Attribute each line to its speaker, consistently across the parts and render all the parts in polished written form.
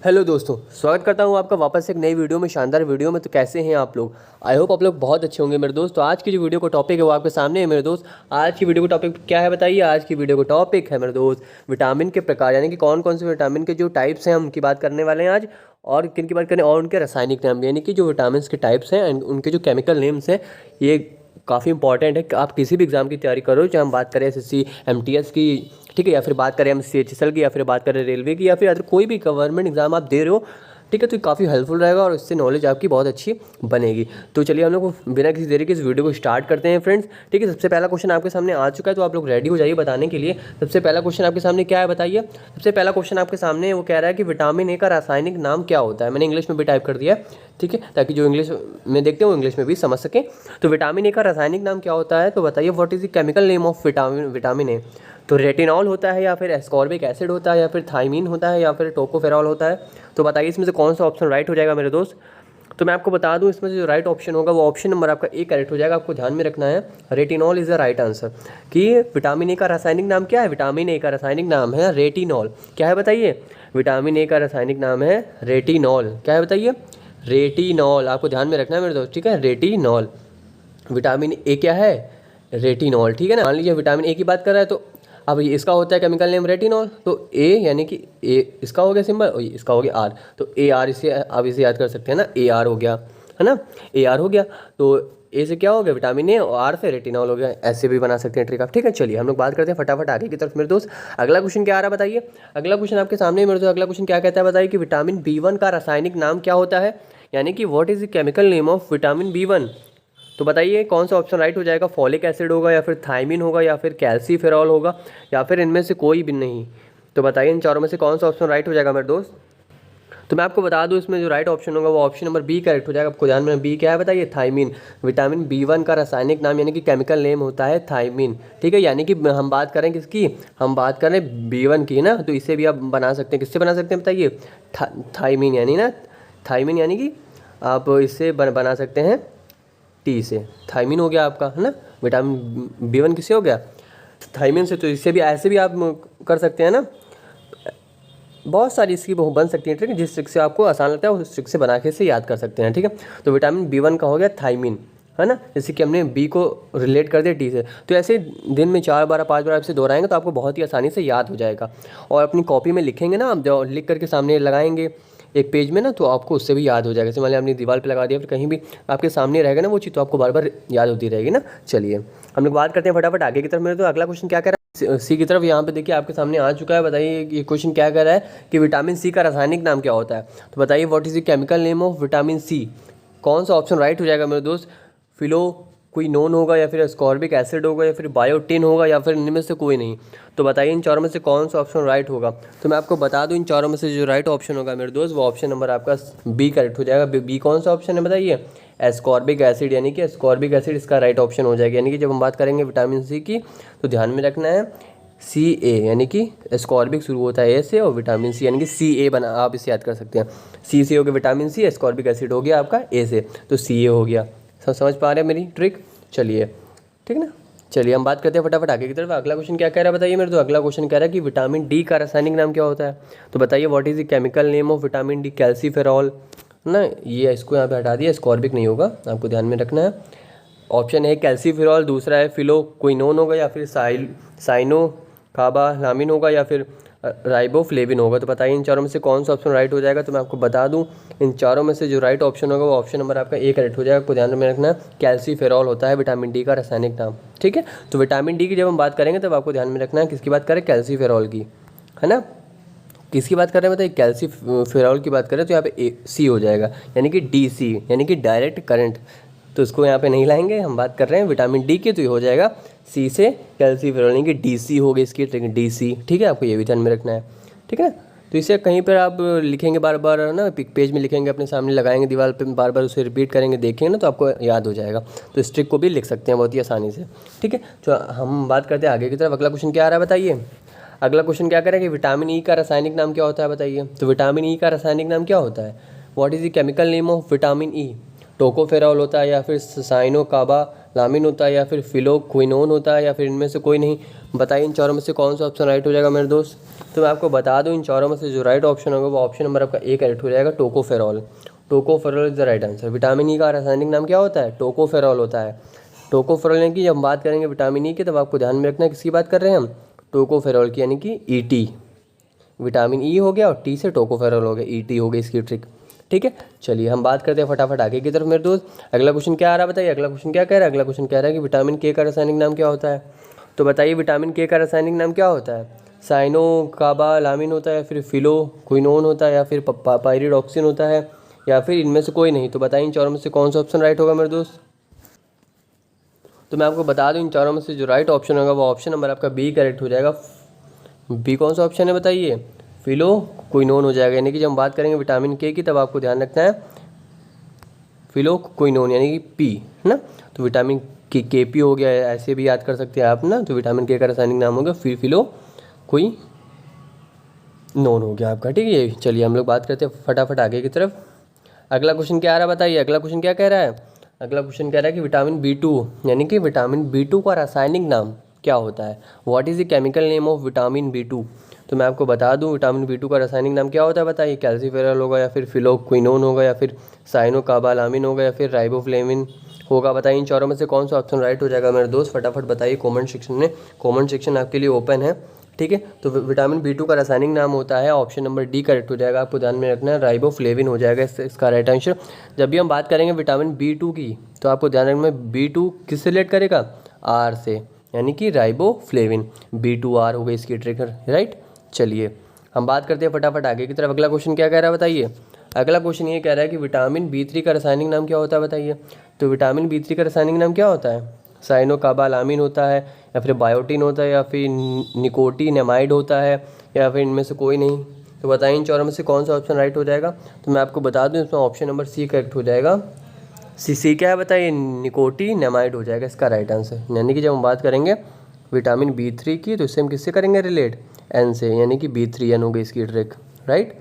Speaker 1: Hello दोस्तों, स्वागत करता हूं आपका वापस एक नई वीडियो में, शानदार वीडियो में। तो कैसे हैं आप लोग? आई होप आप लोग बहुत अच्छे होंगे मेरे दोस्त। तो आज की जो वीडियो का टॉपिक है वो आपके सामने है मेरे दोस्त। आज की वीडियो का टॉपिक क्या है बताइए? आज की वीडियो का टॉपिक है मेरे दोस्त विटामिन के प्रकार, यानी कि कौन कौन से विटामिन के जो टाइप्स हैं उनकी बात करने वाले हैं आज। और किन की बात करें, और उनके रासायनिक नाम, यानी कि जो विटामिन के टाइप्स हैं उनके जो केमिकल नेम्स हैं। ये काफ़ी इंपॉर्टेंट है कि आप किसी भी एग्जाम की तैयारी करो, चाहे हम बात करें एसएससी एमटीएस की, ठीक है, या फिर बात करें हम सीएचएसएल की, या फिर बात करें रेलवे की, या फिर अगर कोई भी गवर्नमेंट एग्जाम आप दे रहे हो, ठीक है, तो काफ़ी हेल्पफुल रहेगा और इससे नॉलेज आपकी बहुत अच्छी बनेगी। तो चलिए हम लोग बिना किसी देरी के इस वीडियो को स्टार्ट करते हैं फ्रेंड्स। ठीक है, सबसे पहला क्वेश्चन आपके सामने आ चुका है, तो आप लोग रेडी हो जाइए बताने के लिए। सबसे पहला क्वेश्चन आपके सामने क्या है बताइए? सबसे पहला क्वेश्चन आपके सामने वो कह रहा है कि विटामिन ए का रासायनिक नाम क्या होता है। मैंने इंग्लिश में भी टाइप कर दिया है, ठीक है, ताकि जो इंग्लिश में देखते हैं वो इंग्लिश में भी समझ सकें। तो विटामिन ए का रासायनिक नाम क्या होता है? तो बताइए, what is the chemical name of vitamin A? तो रेटिनॉल होता है, या फिर एस्कॉर्बिक एसिड होता है, या फिर थाइमीन होता है, या फिर टोकोफेरॉल होता है? तो बताइए इसमें से कौन सा ऑप्शन राइट हो जाएगा मेरे दोस्त? तो मैं आपको बता दूं, इसमें से जो राइट ऑप्शन होगा वो ऑप्शन नंबर आपका ए करेक्ट हो जाएगा। आपको ध्यान में रखना है, retinol is the right answer. कि विटामिन ए का रासायनिक नाम क्या है? विटामिन ए का रासायनिक नाम है रेटिनॉल। क्या है बताइए? विटामिन ए का रासायनिक नाम है रेटिनॉल। क्या है बताइए? रेटिनॉल। आपको ध्यान में रखना है मेरे दोस्त, ठीक है, रेटिनॉल। विटामिन ए क्या है? रेटिनॉल, ठीक है ना। मान लीजिए विटामिन ए की बात कर रहा है, तो अब ये इसका होता है केमिकल नेम रेटिनॉल, तो ए यानी कि ए इसका हो गया सिंबल और इसका हो गया आर, तो ए आर, इसे आप इसे याद कर सकते हैं ना, ए आर हो गया, है ना, ए आर हो गया। तो ए से क्या हो गया? विटामिन ए, और आर से रेटिनॉल हो गया। ऐसे भी बना सकते हैं ट्रिक आप, ठीक है। चलिए हम लोग बात करते हैं फटाफट आगे की तरफ मेरे दोस्त। अगला क्वेश्चन क्या आ रहा है बताइए? अगला क्वेश्चन आपके सामने मेरे दोस्त। अगला क्वेश्चन क्या कहता है बताइए कि विटामिन B1 का रासायनिक नाम क्या होता है, यानी कि what is the chemical name of vitamin B1? तो बताइए कौन सा ऑप्शन राइट हो जाएगा? फॉलिक एसिड होगा, या फिर थाइमिन होगा, या फिर कैल्सीफेरॉल होगा, या फिर इनमें से कोई भी नहीं? तो बताइए इन चारों में से कौन सा ऑप्शन राइट हो जाएगा मेरे दोस्त? तो मैं आपको बता दूं, इसमें जो राइट ऑप्शन होगा वो ऑप्शन नंबर बी करेक्ट हो जाएगा। आपको ध्यान में, बी क्या है बताइए? थाइमिन। विटामिन B1 का रासायनिक नाम यानी कि केमिकल नेम होता है थाइमिन, ठीक है। यानी कि हम बात करें किसकी? हम बात करें B1 की ना, तो इसे भी आप बना सकते हैं। किससे बना सकते हैं बताइए? थाइमिन, यानी ना, थाइमिन यानी कि आप इससे बना सकते हैं टी से। थाइमिन हो गया आपका, है ना। विटामिन B1 किससे हो गया? थाइमिन से। तो इससे भी ऐसे भी आप कर सकते हैं ना, बहुत सारी इसकी बन सकती है, ठीक है। जिस ट्रिक से आपको आसान लगता है उस ट्रिक से बना के इसे याद कर सकते हैं, ठीक है। तो विटामिन B1 का हो गया थाइमिन, है ना, जैसे कि हमने बी को रिलेट कर दिया टी से। तो ऐसे दिन में 4 बार 5 बार आप इसे दोहराएंगे तो आपको बहुत ही आसानी से याद हो जाएगा। और अपनी कॉपी में लिखेंगे ना आप, जो लिख करके सामने लगाएंगे एक पेज में ना, तो आपको उससे भी याद हो जाएगा। जैसे मान लिया आपने दीवार पे लगा दिया, फिर कहीं भी आपके सामने रहेगा ना वो चीज़, तो आपको बार बार याद होती रहेगी ना। चलिए हम लोग बात करते हैं फटाफट आगे की तरफ मेरे। तो अगला क्वेश्चन क्या कर रहा है? सी की तरफ। यहाँ पे देखिए आपके सामने आ चुका है। बताइए ये क्वेश्चन क्या कर रहा है कि विटामिन सी का रासायनिक नाम क्या होता है? तो बताइए what is the chemical name of vitamin C? कौन सा ऑप्शन राइट हो जाएगा मेरे दोस्त? फिलोक्विनोन होगा, या फिर एस्कॉर्बिक एसिड होगा, या फिर बायोटिन होगा, या फिर इनमें से कोई नहीं? तो बताइए इन चारों में से कौन सा ऑप्शन राइट होगा? तो मैं आपको बता दूं, इन चारों में से जो राइट ऑप्शन होगा मेरे दोस्त, वो ऑप्शन नंबर आपका बी करेक्ट हो जाएगा। बी कौन सा ऑप्शन है बताइए? एस्कॉर्बिक एसिड, यानी कि एस्कॉर्बिक एसिड इसका राइट ऑप्शन हो जाएगा। यानी कि जब हम बात करेंगे विटामिन सी की, तो ध्यान में रखना है सी ए, यानी कि एस्कॉर्बिक शुरू होता है ए से, और विटामिन सी यानी कि सी ए बना, आप इसे याद कर सकते हैं। सी से हो गया विटामिन सी, एस्कॉर्बिक एसिड हो गया आपका ए से, तो सी ए हो गया। समझ पा रहे हैं मेरी ट्रिक? चलिए ठीक ना। चलिए हम बात करते हैं फटाफट आगे की तरफ। अगला क्वेश्चन क्या कह रहा है बताइए मेरे? तो अगला क्वेश्चन कह रहा है कि विटामिन डी का रासायनिक नाम क्या होता है? तो बताइए what is the chemical name of vitamin D? Calciferol ना, ये इसको यहाँ पे हटा दिया, स्कॉर्बिक नहीं होगा, आपको ध्यान में रखना है। ऑप्शन है कैल्सीफेरॉल, दूसरा है फिलोक्विनोन होगा, या फिर साइनोकाबालामिन होगा, या फिर राइबोफ्लेविन होगा? तो बताइए इन चारों में से कौन सा ऑप्शन राइट हो जाएगा? तो मैं आपको बता दूं, इन चारों में से जो राइट ऑप्शन होगा वो ऑप्शन नंबर आपका ए करेक्ट हो जाएगा। आपको ध्यान में रखना है कैल्सीफेरॉल होता है विटामिन डी का रासायनिक नाम, ठीक है। तो विटामिन डी की जब हम बात करेंगे तब आपको ध्यान में रखना है किसकी बात करें? कैल्सीफेरॉल की, है ना। किसकी बात कर रहे हैं बताइए? कैल्सीफेरॉल की बात करें तो यहाँ पे सी हो जाएगा, यानी कि डी सी, यानी कि डायरेक्ट करंट। तो इसको यहाँ पे नहीं लाएंगे, हम बात कर रहे हैं विटामिन डी की, तो ये हो जाएगा सी से कैल्सीफेरॉल, यानी कि डी सी हो गई इसकी, डी सी, ठीक है। आपको ये भी ध्यान में रखना है, ठीक है। तो इसे कहीं पर आप लिखेंगे बार बार ना, पेज में लिखेंगे, अपने सामने लगाएंगे दीवार पे, बार बार उसे रिपीट करेंगे, देखेंगे ना, तो आपको याद हो जाएगा। तो इस ट्रिक को भी लिख सकते हैं बहुत ही आसानी से, ठीक है। तो हम बात करते हैं आगे की तरफ। अगला क्वेश्चन क्या आ रहा है बताइए? अगला क्वेश्चन क्या करें कि विटामिन ई का रासायनिक नाम क्या होता है बताइए? तो विटामिन ई का रासायनिक नाम क्या होता है? What is the chemical name of vitamin E? Tocopherol होता है, या फिर साइनोकाबा लामिन होता है या फिर फिलोक्विनोन होता है या फिर इनमें से कोई नहीं। बताइए इन चारों में से कौन सा ऑप्शन राइट हो जाएगा मेरे दोस्त। तो मैं आपको बता दूं इन चारों में से जो राइट ऑप्शन होगा वो ऑप्शन नंबर आपका ए करेक्ट हो जाएगा, tocopherol. Tocopherol is the right answer. Vitamin E का रासायनिक नाम क्या होता है, टोकोफेरॉल होता है। टोकोफेरॉल यानी कि जब हम बात करेंगे विटामिन ई की तब आपको ध्यान में रखना है किसकी बात कर रहे हैं हम, टोकोफेरॉल की, यानी कि ईटी। विटामिन ई हो गया और टी से टोकोफेरॉल हो गया, ईटी हो गई इसकी ट्रिक। ठीक है, चलिए हम बात करते हैं फटाफट आगे की तरफ मेरे दोस्त। अगला क्वेश्चन क्या आ रहा है बताइए, अगला क्वेश्चन क्या कह रहा है, अगला क्वेश्चन कह रहा है कि विटामिन के का रासायनिक नाम क्या होता है। तो बताइए विटामिन के का रासायनिक नाम क्या होता है। साइनोकाबालामिन होता है, फिर फिलोक्विनोन होता है, या फिर पाइरिडॉक्सिन होता है, या फिर इनमें से कोई नहीं। तो बताइए इन चारों में से कौन सा ऑप्शन राइट होगा मेरे दोस्त। तो मैं आपको बता दूं इन चारों में से जो राइट ऑप्शन होगा वो ऑप्शन नंबर आपका बी करेक्ट हो जाएगा। बी कौन सा ऑप्शन है बताइए, फिलोक्विनोन हो जाएगा। यानी कि जब हम बात करेंगे विटामिन के की तब आपको ध्यान रखना है फिलोक्विनोन यानी कि पी, है ना। तो विटामिन के पी हो गया, ऐसे भी याद कर सकते हैं आप ना। तो विटामिन के का रासायनिक नाम होगा फिलोक्विनोन हो गया आपका। ठीक है, चलिए हम लोग बात करते हैं फटाफट आगे की तरफ। अगला क्वेश्चन क्या आ रहा है बताइए, अगला क्वेश्चन क्या कह रहा है। अगला क्वेश्चन कह रहा है कि विटामिन बी2 यानी कि विटामिन बी2 का रासायनिक नाम क्या होता है। What is the chemical name of vitamin B two. तो मैं आपको बता दूं विटामिन बी2 का रासायनिक नाम क्या होता है बताइए। कैल्सीफेरॉल होगा, या फिर फिलोक्विनोन होगा, या फिर साइनोकाबालामिन होगा, या फिर राइबोफ्लेविन होगा। बताइए इन चारों में से कौन सा ऑप्शन राइट हो जाएगा मेरे दोस्त। फटाफट बताइए कमेंट सेक्शन में, कमेंट सेक्शन आपके लिए ओपन है। ठीक है, तो विटामिन बी2 का रासायनिक नाम होता है, ऑप्शन नंबर डी करेक्ट हो जाएगा। आपको ध्यान में रखना है राइबोफ्लेविन हो जाएगा इसका राइट आंसर। जब भी हम बात करेंगे विटामिन बी2 की तो आपको ध्यान रखना है बी2 किससे रिलेट करेगा, आर से, यानी कि राइबोफ्लेविन। बी2आर हो गई इसकी ट्रिक, राइट। चलिए हम बात करते हैं फटाफट आगे की तरफ। अगला क्वेश्चन क्या कह रहा है बताइए। अगला क्वेश्चन ये कह रहा है कि विटामिन बी3 का रासायनिक नाम क्या होता है बताइए। तो विटामिन बी3 का रासायनिक नाम क्या होता है, साइनोकाबालामिन होता है, या फिर बायोटिन होता है, या फिर निकोटिनेमाइड होता है, या फिर इनमें से कोई नहीं। तो बताइए इन चारों में से कौन सा ऑप्शन राइट हो जाएगा। तो मैं आपको बता दूं इसमें ऑप्शन नंबर सी करेक्ट हो जाएगा। सी क्या है बताइए, निकोटिनेमाइड हो जाएगा इसका राइट आंसर। यानी कि जब हम बात करेंगे विटामिन बी3 की तो इससे हम किससे करेंगे रिलेट, एन से, यानी कि बी3 एन हो गई इसकी ट्रिक, राइट।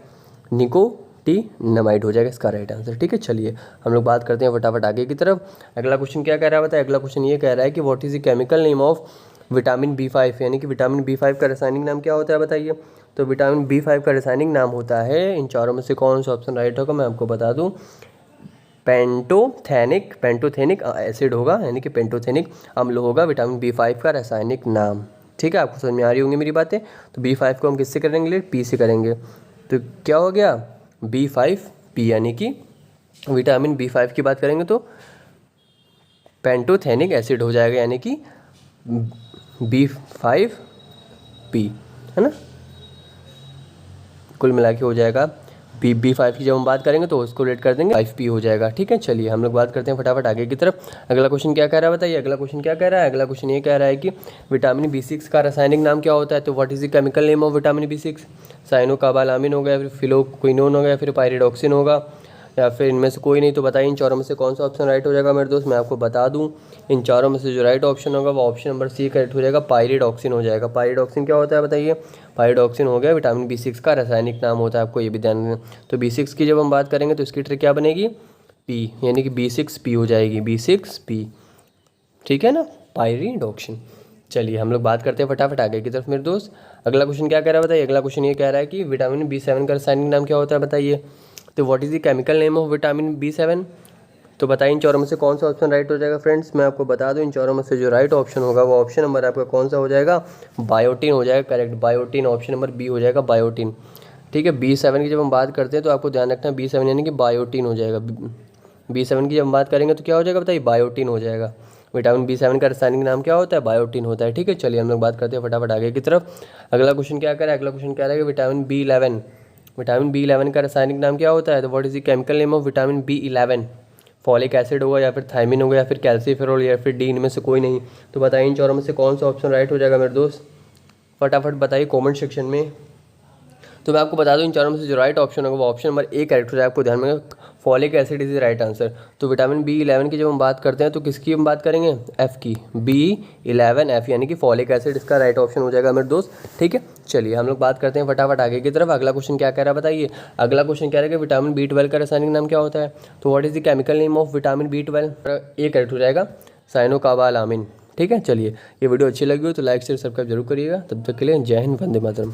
Speaker 1: निकोटिनेमाइड हो जाएगा इसका राइट आंसर। ठीक है, चलिए हम लोग बात करते हैं फटाफट आगे की तरफ। अगला क्वेश्चन क्या कह रहा है बताइए। अगला क्वेश्चन ये कह रहा है कि what is the chemical name of vitamin B five, यानी कि विटामिन बी5 का रासायनिक नाम क्या होता है बताइए। तो विटामिन बी5 का रासायनिक नाम होता है, इन चारों में से कौन सा ऑप्शन राइट होगा मैं आपको बता दूँ, पेंटोथेनिक एसिड होगा, यानी कि पेंटोथेनिक अम्ल होगा विटामिन बी5 का रासायनिक नाम। ठीक है, आपको समझ में आ रही होंगी मेरी बातें। तो बी5 को हम किससे करेंगे, पी से करेंगे। तो क्या हो गया, B5P, यानी कि विटामिन बी5 की बात करेंगे तो पेंटोथेनिक एसिड हो जाएगा, यानी कि B5P, है ना। कुल मिला के हो जाएगा B5 की जब हम बात करेंगे तो उसको रेट कर देंगे 5P हो जाएगा। ठीक है, चलिए हम लोग बात करते हैं फटाफट आगे की तरफ। अगला क्वेश्चन क्या कह रहा है बताइए। अगला क्वेश्चन क्या कह रहा है, अगला क्वेश्चन ये कह रहा है कि विटामिन B6 का रासायनिक नाम क्या होता है। तो what is the chemical name of vitamin B6। साइनोकाबालामिन हो गया, फिर फिलोक्विनोन हो गया, फिर पाइरिडॉक्सिन होगा, या फिर इनमें से कोई नहीं। तो बताइए इन चारों में से कौन सा ऑप्शन राइट हो जाएगा मेरे दोस्त। मैं आपको बता दूं इन चारों में से जो राइट ऑप्शन होगा वो ऑप्शन नंबर सी करेक्ट हो जाएगा, पाइरिडॉक्सिन हो जाएगा। पाइरिडॉक्सिन क्या होता है बताइए। पाइरिडॉक्सिन हो गया विटामिन B6 का रासायनिक नाम होता है, आपको ये भी ध्यान देना। तो B6 की जब हम बात करेंगे तो इसकी ट्रिक क्या बनेगी, पी, यानी कि B6P हो जाएगी, B6P। ठीक है ना, पाइरिडॉक्सिन। चलिए हम लोग बात करते हैं फटाफट आगे की तरफ मेरे दोस्त। अगला क्वेश्चन क्या कह रहा है बताइए। अगला क्वेश्चन ये कह रहा है कि विटामिन B7 का रासायनिक नाम क्या होता है बताइए। तो what is the chemical name of vitamin B7। तो बताइए इन चारों में से कौन सा ऑप्शन राइट हो जाएगा फ्रेंड्स। मैं आपको बता दूं इन चारों में से जो राइट ऑप्शन होगा वो ऑप्शन नंबर आपका कौन सा हो जाएगा, बायोटिन हो जाएगा, correct. Biotin, option number B हो जाएगा, बायोटिन। ठीक है, B7 की जब हम बात करते हैं तो आपको ध्यान रखना है B7 यानी कि बायोटिन हो जाएगा। B7 की जब हम बात करेंगे तो क्या हो जाएगा बताइए, बायोटिन हो जाएगा। विटामिन B7 का रासायनिक नाम क्या होता है, बायोटिन होता है। ठीक है, चलिए हम लोग बात करते हैं फटाफट आगे की तरफ। अगला क्वेश्चन क्या कह रहा है, अगला क्वेश्चन कह रहा है कि विटामिन B11 का रासायनिक नाम क्या होता है। तो what is the chemical name of vitamin B11। Folic acid होगा, या फिर थायमिन होगा, या फिर कैल्सीफेरॉल, या फिर डी, इनमें से कोई नहीं। तो बताइए इन चारों में से कौन सा ऑप्शन राइट हो जाएगा मेरे दोस्त। फटाफट बताइए कमेंट सेक्शन में। तो मैं आपको बता दूं इन चारों में से जो राइट ऑप्शन होगा वो ऑप्शन नंबर ए करेक्ट हो जाएगा। आपको ध्यान में folic acid is the right answer. तो विटामिन B11 की जब हम बात करते हैं तो किसकी हम बात करेंगे, एफ की, B11F, यानी कि फॉलिक एसिड इसका राइट ऑप्शन हो जाएगा मेरे दोस्त। ठीक है, चलिए हम लोग बात करते हैं फटाफट आगे की तरफ। अगला क्वेश्चन क्या कह रहा है बताइए। अगला क्वेश्चन कह रहा है कि विटामिन B12 का रासायनिक नाम क्या होता है। तो what is the chemical name of vitamin B12। A correct हो जाएगा। साइनो काबाल आमीन। ठीक है, चलिए ये वीडियो अच्छी लगी हो तो लाइक शेयर सब्सक्राइब जरूर करिएगा। तब तक के लिए जय हिंद, वंदे मातरम।